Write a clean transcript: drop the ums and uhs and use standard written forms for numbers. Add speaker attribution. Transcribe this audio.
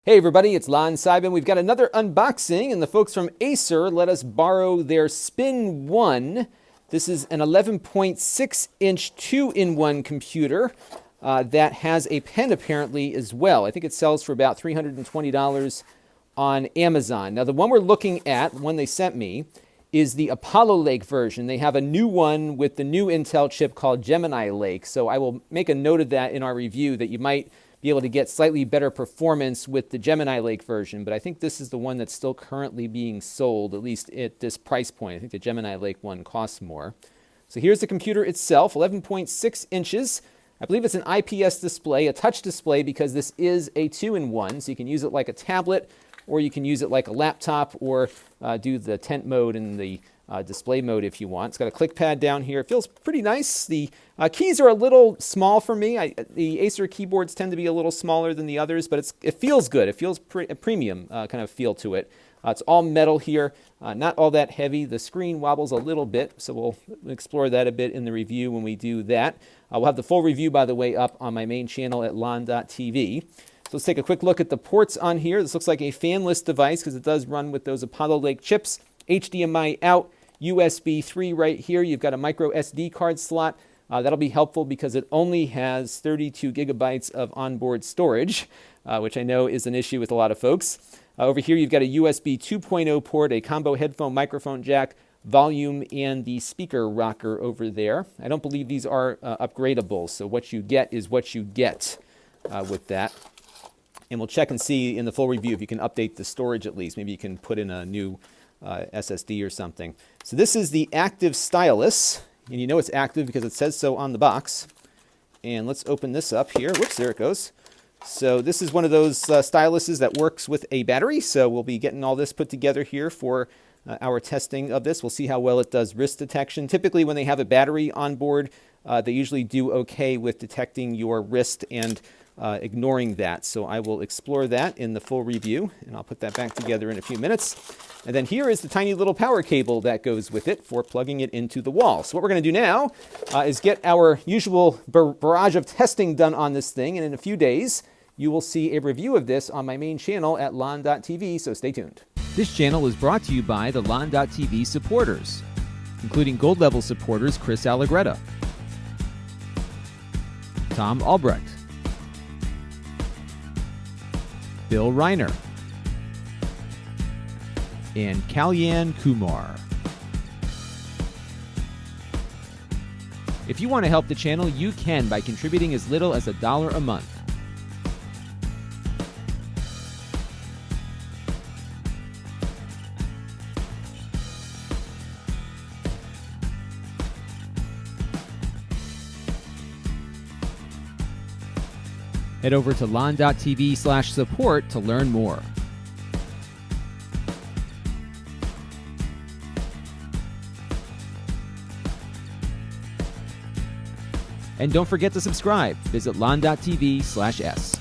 Speaker 1: Hey everybody, it's Lon Seibin. We've got another unboxing, and the folks from Acer let us borrow their Spin 1. This is an 11.6-inch 2-in-1 computer that has a pen apparently as well. I think it sells for about $320 on Amazon. Now the one we're looking at, the one they sent me, is the Apollo Lake version. They have a new one with the new Intel chip called Gemini Lake. So I will make a note of that in our review, that you might be able to get slightly better performance with the Gemini Lake version, but I think this is the one that's still currently being sold, at least at this price point. I think the Gemini Lake one costs more. So here's the computer itself, 11.6 inches. I believe it's an IPS display, a touch display, because this is a 2-in-1, so you can use it like a tablet, or you can use it like a laptop, or do the tent mode and the display mode if you want. It's got a click pad down here. It feels pretty nice. The keys are a little small for me. The Acer keyboards tend to be a little smaller than the others, but it feels good. It feels a premium kind of feel to it. It's all metal here, not all that heavy. The screen wobbles a little bit, so we'll explore that a bit in the review when we do that. We'll have the full review, by the way, up on my main channel at lon.tv. So let's take a quick look at the ports on here. This looks like a fanless device because it does run with those Apollo Lake chips. HDMI out, USB 3 right here. You've got a micro SD card slot. That'll be helpful because it only has 32 gigabytes of onboard storage, which I know is an issue with a lot of folks. Over here, you've got a USB 2.0 port, a combo headphone microphone jack, volume, and the speaker rocker over there. I don't believe these are upgradable, so what you get is what you get with that. And we'll check and see in the full review if you can update the storage at least. Maybe you can put in a new SSD or something. So this is the active stylus, and you know it's active because it says so on the box. And let's open this up here. Whoops, there it goes. So this is one of those styluses that works with a battery, so we'll be getting all this put together here for our testing of this. We'll see how well it does wrist detection. Typically when they have a battery on board, they usually do okay with detecting your wrist and ignoring that. So I will explore that in the full review, and I'll put that back together in a few minutes. And then here is the tiny little power cable that goes with it for plugging it into the wall. So what we're going to do now is get our usual barrage of testing done on this thing, and in a few days you will see a review of this on my main channel at lon.tv, so stay tuned.
Speaker 2: This channel is brought to you by the lon.tv supporters, including gold level supporters Chris Allegretta, Tom Albrecht, Bill Reiner, and Kalyan Kumar. If you want to help the channel, you can by contributing as little as $1 a month. Head over to lon.tv/support to learn more. And don't forget to subscribe. Visit lon.tv/s.